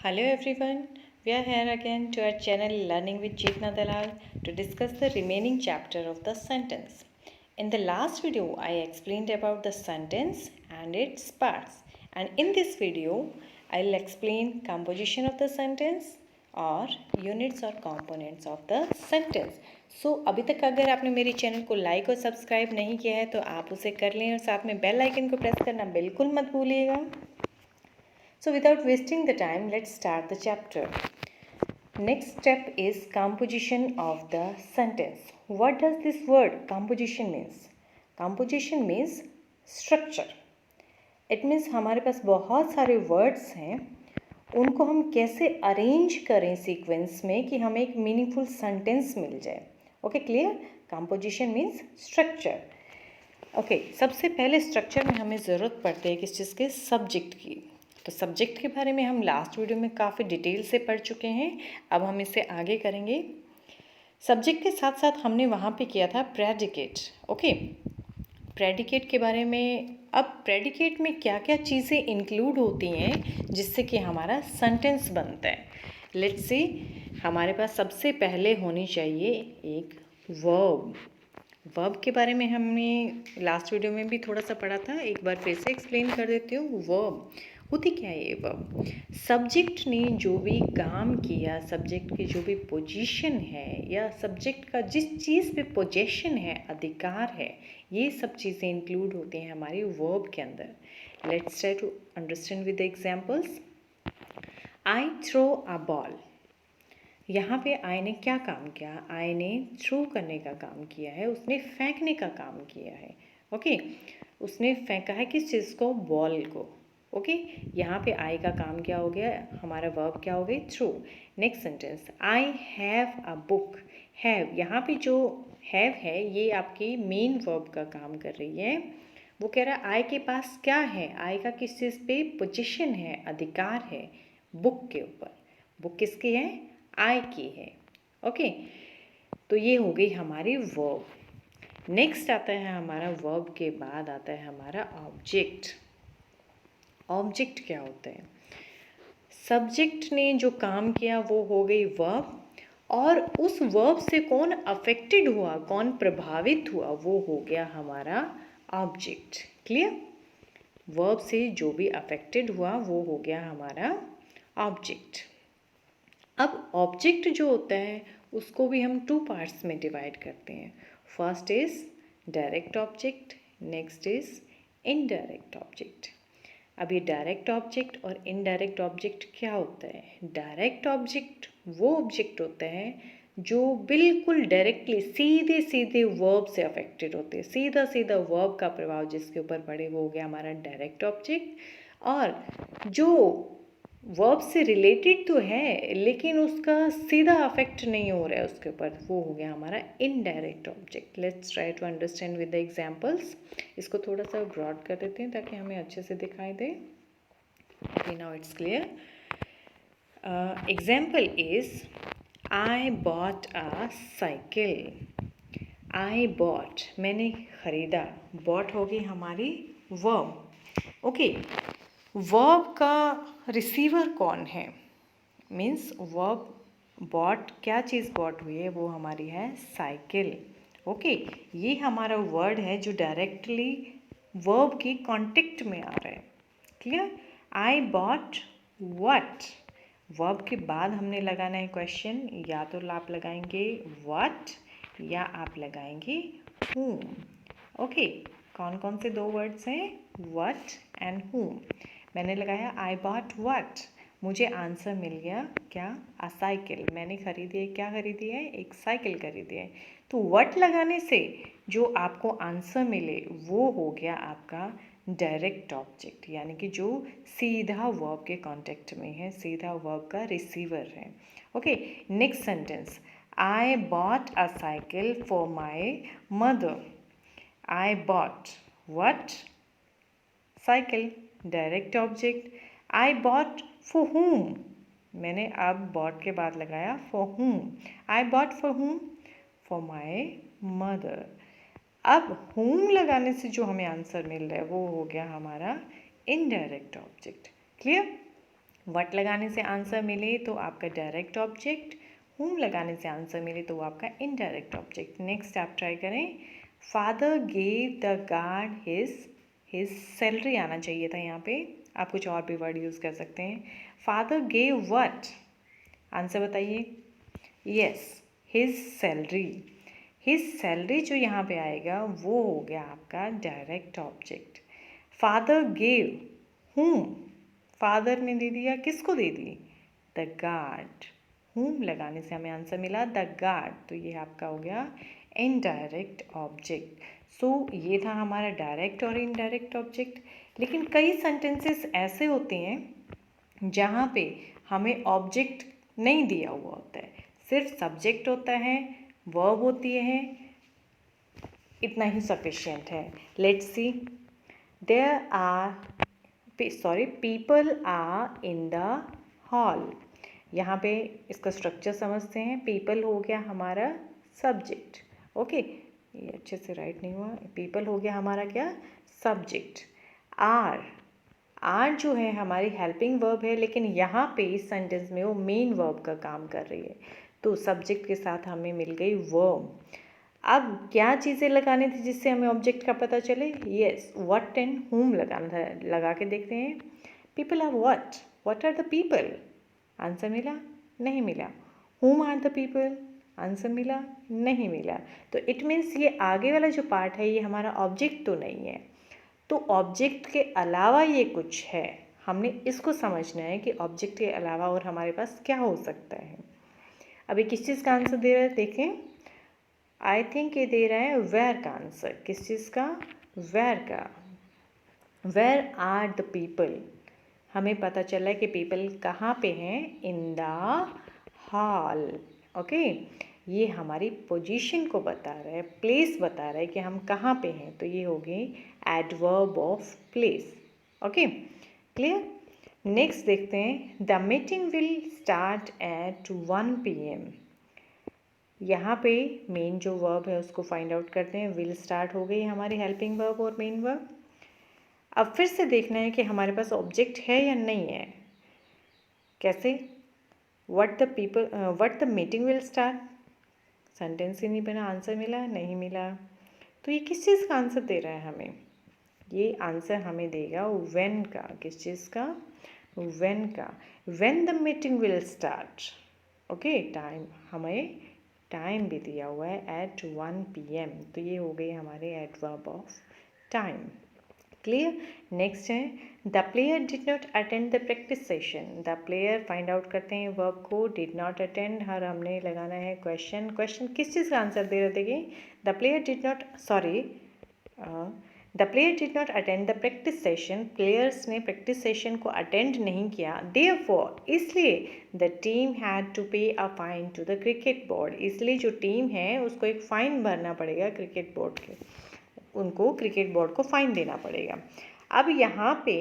Hello everyone, we are here again to our channel Learning with Cheetna Dalal to discuss the remaining chapter of the sentence. In the last video, I explained about the sentence and its parts, and in this video, I will explain composition of the sentence और units और components of the sentence. सो अभी तक अगर आपने मेरे channel को like और subscribe नहीं किया है तो आप उसे कर लें और साथ में बेल आइकन को प्रेस करना बिल्कुल मत भूलिएगा. So without wasting the time, let's start the chapter. Next step is composition of the sentence. What does this word composition means? Composition means structure. It means हमारे पास बहुत सारे words हैं, उनको हम कैसे अरेंज करें सीक्वेंस में कि हमें एक मीनिंगफुल सेंटेंस मिल जाए. Okay, clear? Composition means structure. Okay, सबसे पहले स्ट्रक्चर में हमें ज़रूरत पड़ती है किस चीज़ के? सब्जेक्ट की. तो सब्जेक्ट के बारे में हम लास्ट वीडियो में काफ़ी डिटेल से पढ़ चुके हैं. अब हम इसे आगे करेंगे. सब्जेक्ट के साथ साथ हमने वहाँ पे किया था प्रेडिकेट. ओके, प्रेडिकेट के बारे में. अब प्रेडिकेट में क्या क्या चीज़ें इंक्लूड होती हैं जिससे कि हमारा सेंटेंस बनता है. लेट्स सी. हमारे पास सबसे पहले होनी चाहिए एक वर्ब. वर्ब के बारे में हमने लास्ट वीडियो में भी थोड़ा सा पढ़ा था. एक बार फिर से एक्सप्लेन कर देती हूँ. वर्ब होती क्या है? ये वर्ब सब्जेक्ट ने जो भी काम किया, सब्जेक्ट की जो भी पोजीशन है या सब्जेक्ट का जिस चीज़ पे पोजेशन है, अधिकार है, ये सब चीज़ें इंक्लूड होती हैं हमारी वर्ब के अंदर. Let's try to understand with the examples. I throw a ball. यहाँ पे आई ने क्या काम किया? आई ने थ्रो करने का काम किया है, उसने फेंकने का काम किया है. ओके, उसने फेंका है किस चीज़ को? बॉल को. ओके, यहाँ पे आई का काम क्या हो गया? हमारा वर्ब क्या हो गई? Throw. Next sentence. I have a book. Have, यहाँ पे जो हैव है ये आपकी मेन वर्ब का काम कर रही है. वो कह रहा है आई के पास क्या है? आई का किस चीज़ पे पोजीशन है, अधिकार है? बुक के ऊपर. बुक किसकी है? आई की है. ओके, तो ये हो गई हमारी वर्ब. नेक्स्ट आता है हमारा वर्ब के बाद आता है हमारा ऑब्जेक्ट. ऑब्जेक्ट क्या होता है? सब्जेक्ट ने जो काम किया वो हो गई वर्ब, और उस वर्ब से कौन अफेक्टेड हुआ, कौन प्रभावित हुआ, वो हो गया हमारा ऑब्जेक्ट. क्लियर? वर्ब से जो भी अफेक्टेड हुआ वो हो गया हमारा ऑब्जेक्ट. अब ऑब्जेक्ट जो होता है उसको भी हम टू पार्ट्स में डिवाइड करते हैं. First is direct object, next is indirect object. अब ये डायरेक्ट ऑब्जेक्ट और इनडायरेक्ट ऑब्जेक्ट क्या होता है? डायरेक्ट ऑब्जेक्ट वो ऑब्जेक्ट होता है जो बिल्कुल डायरेक्टली सीधे सीधे वर्ब से अफेक्टेड होते हैं. सीधा सीधा वर्ब का प्रभाव जिसके ऊपर पड़े वो हो गया हमारा डायरेक्ट ऑब्जेक्ट. और जो वर्ब से रिलेटेड तो है लेकिन उसका सीधा अफेक्ट नहीं हो रहा है उसके ऊपर, वो हो गया हमारा indirect object. Let's try to understand with the examples. इसको थोड़ा सा ब्रॉड कर देते हैं ताकि हमें अच्छे से दिखाई दे. Okay, now it's clear. Example is I bought a cycle. I bought, मैंने खरीदा. बॉट होगी हमारी वर्ब. ओके, वर्ब का रिसीवर कौन है? मीन्स वर्ब बॉट, क्या चीज़ बॉट हुई है? वो हमारी है साइकिल. ओके, ये हमारा वर्ड है जो डायरेक्टली वर्ब की कॉन्टेक्ट में आ रहा है. Clear? I bought what. Verb के बाद हमने लगाना है क्वेश्चन. या तो आप लगाएंगे व्हाट या आप लगाएंगे whom. ओके, कौन कौन से दो वर्ड्स हैं? What and whom. मैंने लगाया आई बॉट व्हाट, मुझे आंसर मिल गया क्या? अ साइकिल. मैंने खरीदी है, क्या खरीदी है? एक साइकिल खरीदी है. तो व्हाट लगाने से जो आपको आंसर मिले वो हो गया आपका डायरेक्ट ऑब्जेक्ट, यानी कि जो सीधा वर्ब के कांटेक्ट में है, सीधा वर्ब का रिसीवर है. Okay, next sentence. I bought a cycle for my mother. I bought what? Cycle, direct object. I bought for whom. मैंने अब बॉट के बाद लगाया for whom. I bought for whom? For my mother. अब whom लगाने से जो हमें आंसर मिल रहा है वो हो गया हमारा इनडायरेक्ट ऑब्जेक्ट. क्लियर? व्हाट लगाने से आंसर मिले तो आपका डायरेक्ट ऑब्जेक्ट, whom लगाने से आंसर मिले तो वो आपका इनडायरेक्ट ऑब्जेक्ट। नेक्स्ट आप ट्राई करें, father gave the guard his salary आना चाहिए था यहाँ पे, आप कुछ और भी वर्ड यूज़ कर सकते हैं। फादर गेव व्हाट, आंसर बताइए। Yes, his salary. His salary जो यहाँ पे आएगा वो हो गया आपका direct object. Father gave whom, father ने दे दिया, किसको दे दी, द गार्ड। whom लगाने से हमें आंसर मिला द गार्ड, तो ये आपका हो गया इनडायरेक्ट ऑब्जेक्ट। सो ये था हमारा डायरेक्ट और इनडायरेक्ट ऑब्जेक्ट। लेकिन कई सेंटेंसेस ऐसे होते हैं जहाँ पे हमें ऑब्जेक्ट नहीं दिया हुआ होता है, सिर्फ सब्जेक्ट होता है, वर्ब होती है, इतना ही सफिशिएंट है। Let's see, there are people are in the hall. यहाँ पे इसका स्ट्रक्चर समझते हैं। पीपल हो गया हमारा सब्जेक्ट, ओके, ये अच्छे से राइट नहीं हुआ, पीपल हो गया हमारा क्या, सब्जेक्ट। आर जो है हमारी हेल्पिंग वर्ब है, लेकिन यहाँ पे इस सेंटेंस में वो मेन वर्ब का काम कर रही है, तो सब्जेक्ट के साथ हमें मिल गई वर्ब। अब क्या चीज़ें लगानी थी जिससे हमें ऑब्जेक्ट का पता चले, यस, व्हाट एंड whom लगाना था। लगा के देखते हैं, people are what are the people, answer मिला, नहीं मिला। whom are the people, answer मिला, नहीं मिला। तो इट मीन्स ये आगे वाला जो पार्ट है ये हमारा ऑब्जेक्ट तो नहीं है, तो ऑब्जेक्ट के अलावा ये कुछ है, हमने इसको समझना है कि ऑब्जेक्ट के अलावा और हमारे पास क्या हो सकता है। अभी किस चीज़ का आंसर दे रहा है देखें, आई थिंक ये दे रहा है वेयर का आंसर। किस चीज़ का, वेयर का। वेयर आर द पीपल, हमें पता चला है कि पीपल कहाँ पे हैं, इन द हॉल, ओके। ये हमारी पोजीशन को बता रहा है, प्लेस बता रहा है कि हम कहाँ पे हैं, तो ये हो गई adverb of place, okay, clear. Next देखते हैं, the meeting will start at 1 PM। यहाँ पे मेन जो वर्ब है उसको फाइंड आउट करते हैं। विल स्टार्ट हो गई हमारी हेल्पिंग वर्ब और मेन वर्ब। अब फिर से देखना है कि हमारे पास ऑब्जेक्ट है या नहीं है। कैसे, what the meeting will start, sentence ही नहीं बना, आंसर मिला, नहीं मिला। तो ये किस चीज़ का आंसर दे रहा है हमें, ये आंसर हमें देगा व्हेन का। किस चीज़ का, व्हेन का। When the meeting will start, okay. Time, हमें टाइम भी दिया हुआ है एट 1 PM, तो ये हो गई हमारे adverb of time, clear. Next है, the player did not attend the practice session. The player find out करते हैं वर्ब को, डिड नॉट अटेंड, हर हमने लगाना है क्वेश्चन। क्वेश्चन किस चीज़ का आंसर दे रहे, देखिए, the player did not, sorry, the player did not attend the practice session, players ने प्रैक्टिस सेशन को अटेंड नहीं किया। देयरफॉर, इसलिए, the team had to pay a fine to the cricket board, इसलिए जो टीम है उसको एक फ़ाइन भरना पड़ेगा क्रिकेट बोर्ड के, उनको क्रिकेट बोर्ड को फ़ाइन देना पड़ेगा। अब यहाँ पे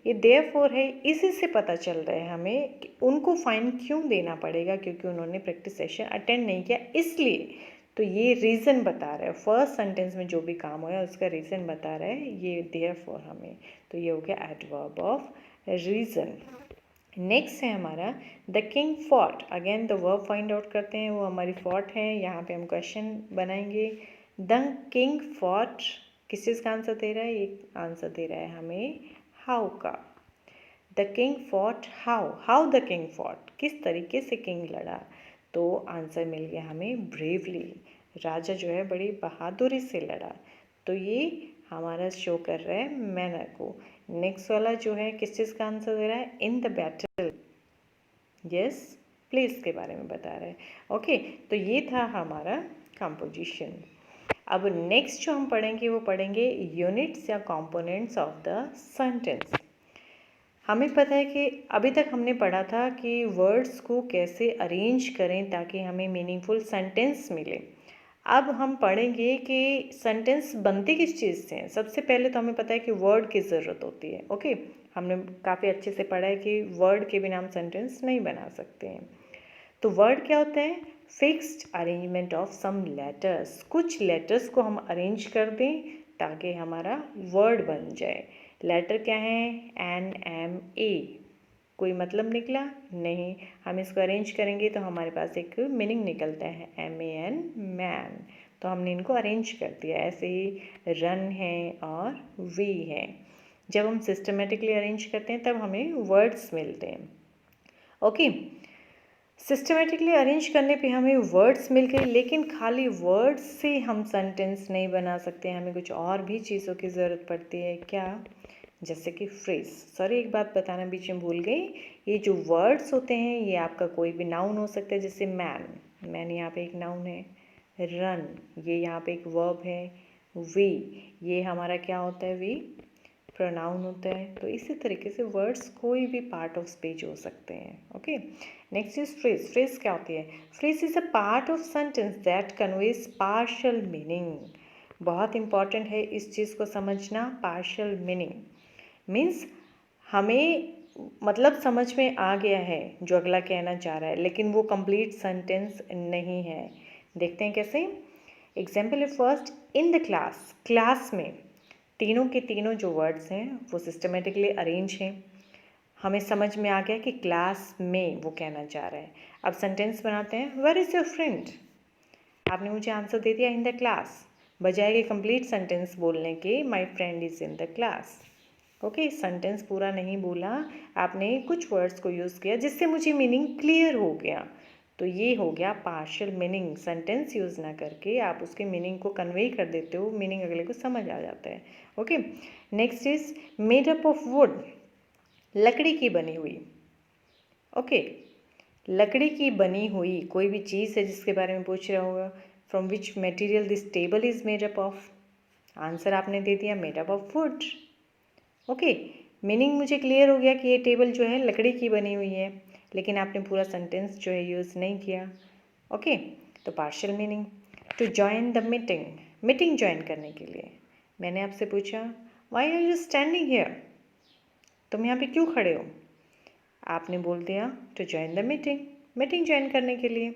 ये देयरफॉर है, इसी से पता चल रहा है हमें कि उनको फ़ाइन क्यों देना पड़ेगा, क्योंकि उन्होंने प्रैक्टिस सेशन अटेंड नहीं किया, इसलिए। तो ये रीज़न बता रहा है, फर्स्ट सेंटेंस में जो भी काम हुआ है उसका रीज़न बता रहा है ये देयरफॉर हमें, तो ये हो गया एडवर्ब ऑफ रीज़न। नेक्स्ट है हमारा the king fought, again the verb find out करते हैं, वो हमारी फॉट है, यहाँ पे हम क्वेश्चन बनाएंगे। द किंग फॉट किस चीज़ का आंसर दे रहा है, ये आंसर दे रहा है हमें हाउ का। The king fought how the king fought, किस तरीके से किंग लड़ा, तो आंसर मिल गया हमें ब्रेवली, राजा जो है बड़ी बहादुरी से लड़ा, तो ये हमारा शो कर रहा है मैनर को। नेक्स्ट वाला जो है किस चीज़ का आंसर दे रहा है, in the battle, yes, place के बारे में बता रहा है, ओके। तो ये था हमारा कंपोजिशन। अब नेक्स्ट जो हम पढ़ेंगे वो पढ़ेंगे यूनिट्स या कंपोनेंट्स ऑफ द सेंटेंस। हमें पता है कि अभी तक हमने पढ़ा था कि वर्ड्स को कैसे अरेंज करें ताकि हमें मीनिंगफुल सेंटेंस मिले। अब हम पढ़ेंगे कि सेंटेंस बनते किस चीज़ से हैं। सबसे पहले तो हमें पता है कि वर्ड की ज़रूरत होती है, ओके। हमने काफ़ी अच्छे से पढ़ा है कि वर्ड के बिना हम सेंटेंस नहीं बना सकते हैं। तो वर्ड क्या होता है, fixed arrangement of some letters, कुछ लेटर्स को हम अरेंज कर दें ताकि हमारा वर्ड बन जाए। लेटर क्या है, NMA, कोई मतलब निकला नहीं। हम इसको अरेंज करेंगे तो हमारे पास एक मीनिंग निकलता है MAN, मैन। तो हमने इनको अरेंज कर दिया। ऐसे ही रन है और वी है। जब हम सिस्टमेटिकली अरेंज करते हैं तब हमें वर्ड्स मिलते हैं। ओके, सिस्टमेटिकली अरेंज करने पे हमें वर्ड्स मिल गए, लेकिन खाली वर्ड्स से हम सेंटेंस नहीं बना सकते, हमें कुछ और भी चीज़ों की ज़रूरत पड़ती है। क्या? जैसे कि फ्रेज। सॉरी, एक बात बताना बीच में भूल गई। ये जो वर्ड्स होते हैं ये आपका कोई भी नाउन हो सकता है, जैसे मैन, मैन यहाँ पे एक नाउन है। रन, ये यहाँ पे एक वर्ब है। वी, ये हमारा क्या होता है? वी प्रोनाउन होता है। तो इसी तरीके से वर्ड्स कोई भी पार्ट ऑफ स्पीच हो सकते हैं। Okay, next is phrase. Phrase क्या होती है? Phrase is a part of sentence that conveys partial meaning. बहुत इंपॉर्टेंट है इस चीज़ को समझना। पार्शियल मीनिंग मीन्स हमें मतलब समझ में आ गया है जो अगला कहना चाह रहा है, लेकिन वो कंप्लीट सेंटेंस नहीं है। देखते हैं कैसे। एग्जाम्पल है first, in the class. Class में तीनों के तीनों जो वर्ड्स हैं वो सिस्टमेटिकली अरेंज हैं। हमें समझ में आ गया कि क्लास में वो कहना चाह रहा है। अब सेंटेंस बनाते हैं। Where is your friend? आपने मुझे आंसर दे दिया इन द क्लास, बजाय कि कंप्लीट सेंटेंस बोलने के my friend is in the class. Okay, sentence पूरा नहीं बोला, आपने कुछ वर्ड्स को यूज़ किया जिससे मुझे मीनिंग क्लियर हो गया। तो ये हो गया पार्शियल मीनिंग। सेंटेंस यूज़ ना करके आप उसके मीनिंग को कन्वे कर देते हो, मीनिंग अगले को समझ आ जाता है। Okay, next is made up of would. लकड़ी की बनी हुई। ओके, लकड़ी की बनी हुई कोई भी चीज़ है जिसके बारे में पूछ रहा होगा। From which material this table is made up of? Answer आपने दे दिया made up of would. Okay, meaning मुझे क्लियर हो गया कि ये टेबल जो है लकड़ी की बनी हुई है, लेकिन आपने पूरा सेंटेंस जो है यूज़ नहीं किया। ओके, तो partial meaning. To join the meeting, meeting join करने के लिए। मैंने आपसे पूछा why are you standing here? तुम यहाँ पे क्यों खड़े हो? आपने बोल दिया to join the meeting, meeting join करने के लिए।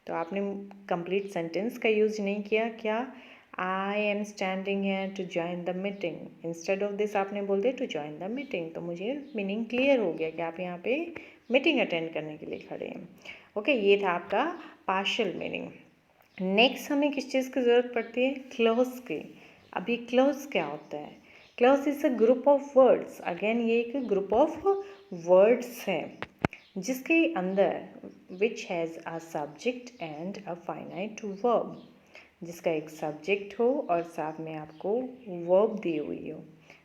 तो आपने कंप्लीट सेंटेंस का यूज़ नहीं किया। क्या? I am standing here to join the meeting. Instead of this आपने बोल दिया टू जॉइन द मीटिंग। तो मुझे मीनिंग क्लियर हो गया कि आप यहाँ पे मीटिंग अटेंड करने के लिए खड़े हैं। ओके, ये था आपका पार्शियल मीनिंग। नेक्स्ट हमें किस चीज़ की ज़रूरत पड़ती है? क्लॉज की। अभी क्लॉज क्या होता है? Clause is a group of words. Again ये एक ग्रुप ऑफ वर्ड्स है जिसके अंदर which has a subject and a finite verb, जिसका एक सब्जेक्ट हो और साथ में आपको वर्ब दी हुई हो।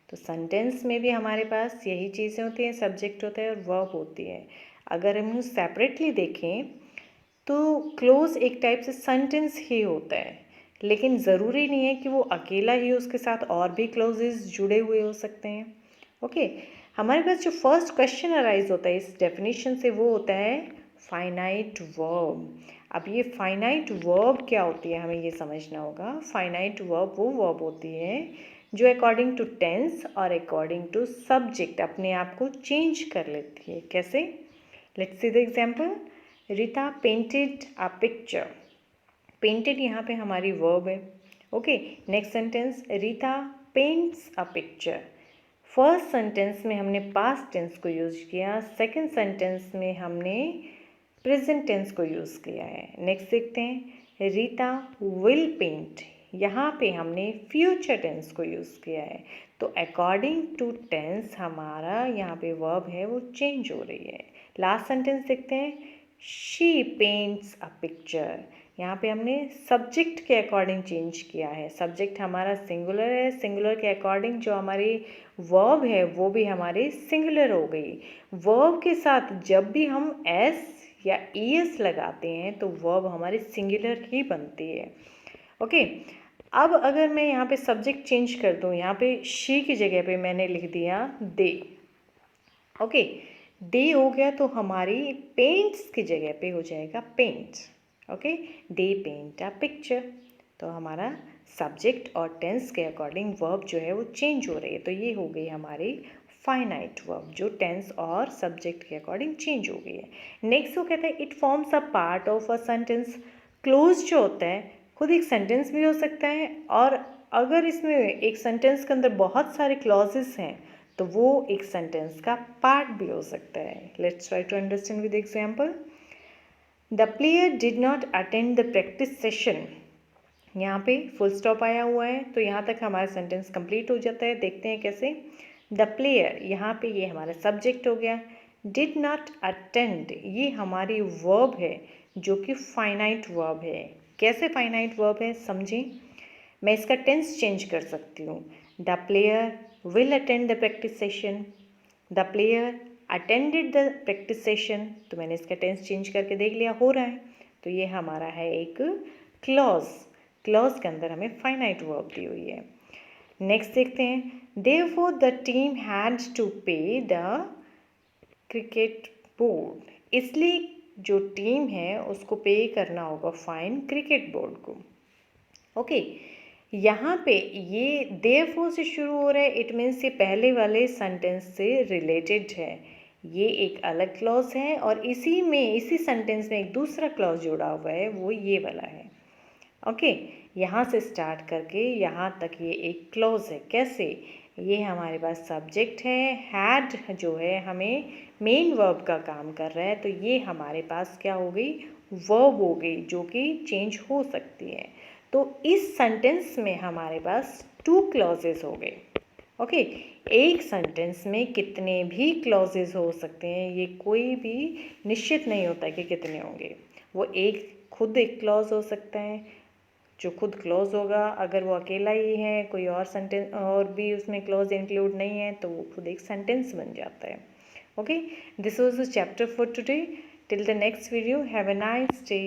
तो सेंटेंस में भी हमारे पास यही चीज़ें होती हैं, सब्जेक्ट होता है और वर्ब होती है। अगर हम सेपरेटली देखें तो क्लोज एक टाइप से सेंटेंस ही होता है, लेकिन ज़रूरी नहीं है कि वो अकेला ही, उसके साथ और भी क्लोजेस जुड़े हुए हो सकते हैं। ओके, हमारे पास जो फर्स्ट क्वेश्चन अराइज होता है इस डेफिनेशन से वो होता है फाइनाइट वर्ब। अब ये फाइनाइट वर्ब क्या होती है हमें ये समझना होगा। फाइनाइट वर्ब वो वर्ब होती है जो अकॉर्डिंग टू टेंस और अकॉर्डिंग टू सब्जेक्ट अपने आप को चेंज कर लेती है। कैसे? Let's see the example. Rita painted a picture. Painted यहाँ पे हमारी वर्ब है। Okay, next sentence, Rita paints a picture. First sentence में हमने पास्ट टेंस को यूज़ किया, सेकंड सेंटेंस में हमने प्रेजेंट टेंस को यूज़ किया है। नेक्स्ट देखते हैं, रीता विल पेंट। यहाँ पे हमने फ्यूचर टेंस को यूज़ किया है। तो अकॉर्डिंग टू टेंस हमारा यहाँ पे वर्ब है वो चेंज हो रही है। लास्ट सेंटेंस देखते हैं, शी पेंट्स अ पिक्चर। यहाँ पे हमने सब्जेक्ट के अकॉर्डिंग चेंज किया है। सब्जेक्ट हमारा सिंगुलर है, सिंगुलर के अकॉर्डिंग जो हमारी वर्ब है वो भी हमारी सिंगुलर हो गई। वर्ब के साथ जब भी हम एस या ईएस लगाते हैं तो वर्ब हमारी सिंगुलर ही बनती है। ओके, अब अगर मैं यहाँ पे सब्जेक्ट चेंज कर दूँ, यहाँ पे शी की जगह पे मैंने लिख दिया दे। ओके, दे हो गया तो हमारी पेंट्स की जगह पे हो जाएगा paint. Okay, they paint a picture. तो हमारा सब्जेक्ट और टेंस के अकॉर्डिंग वर्ब जो है वो चेंज हो रही है। तो ये हो गई हमारी फाइनाइट वर्ब जो टेंस और सब्जेक्ट के अकॉर्डिंग चेंज हो गई है। नेक्स्ट वो कहता है it forms a part of a sentence. Close जो होता है खुद एक सेंटेंस भी हो सकता है, और अगर इसमें एक सेंटेंस के अंदर बहुत सारे क्लॉजेस हैं तो वो एक सेंटेंस का पार्ट भी हो सकता है. Let's try to understand with example. The player did not attend the practice session. यहाँ पे फुल स्टॉप आया हुआ है, तो यहाँ तक हमारा सेंटेंस कंप्लीट हो जाता है. देखते हैं कैसे. द प्लेयर, यहाँ पे ये हमारा सब्जेक्ट हो गया. डिड नॉट अटेंड, ये हमारी वर्ब है जो कि फाइनाइट वर्ब है. कैसे फाइनाइट वर्ब है समझें. मैं इसका टेंस चेंज कर सकती हूँ. The player will attend the practice session. The player attended the practice session. तो मैंने इसका टेंस चेंज करके देख लिया, हो रहा है. तो ये हमारा है एक क्लॉज. क्लॉज के अंदर हमें फाइनाइट वर्ब दी हुई है. नेक्स्ट देखते हैं. Therefore the team had to pay the cricket board. इसलिए जो टीम है उसको पे करना होगा फाइन क्रिकेट बोर्ड को. ओके, यहाँ पे ये देयरफॉर से शुरू हो रहा है. इट मीन्स ये पहले वाले सेंटेंस से रिलेटेड है. ये एक अलग क्लॉज है और इसी सेंटेंस में एक दूसरा क्लॉज जुड़ा हुआ है, वो ये वाला है. ओके, यहाँ से स्टार्ट करके यहाँ तक ये एक क्लॉज है. कैसे. ये हमारे पास सब्जेक्ट है. हैड जो है हमें मेन वर्ब का काम कर रहा है, तो ये हमारे पास क्या हो गई, वर्ब हो गई, जो कि चेंज हो सकती है. तो इस सेंटेंस में हमारे पास 2 क्लॉजेस हो गए. ओके, एक सेंटेंस में कितने भी क्लॉजेस हो सकते हैं, ये कोई भी निश्चित नहीं होता कि कितने होंगे. वो खुद एक क्लॉज हो सकता है. जो खुद क्लॉज होगा, अगर वो अकेला ही है, कोई और सेंटेंस और भी उसमें क्लॉज इंक्लूड नहीं है, तो वो खुद एक सेंटेंस बन जाता है. Okay, this was the chapter for today. Till the next video, have a nice day.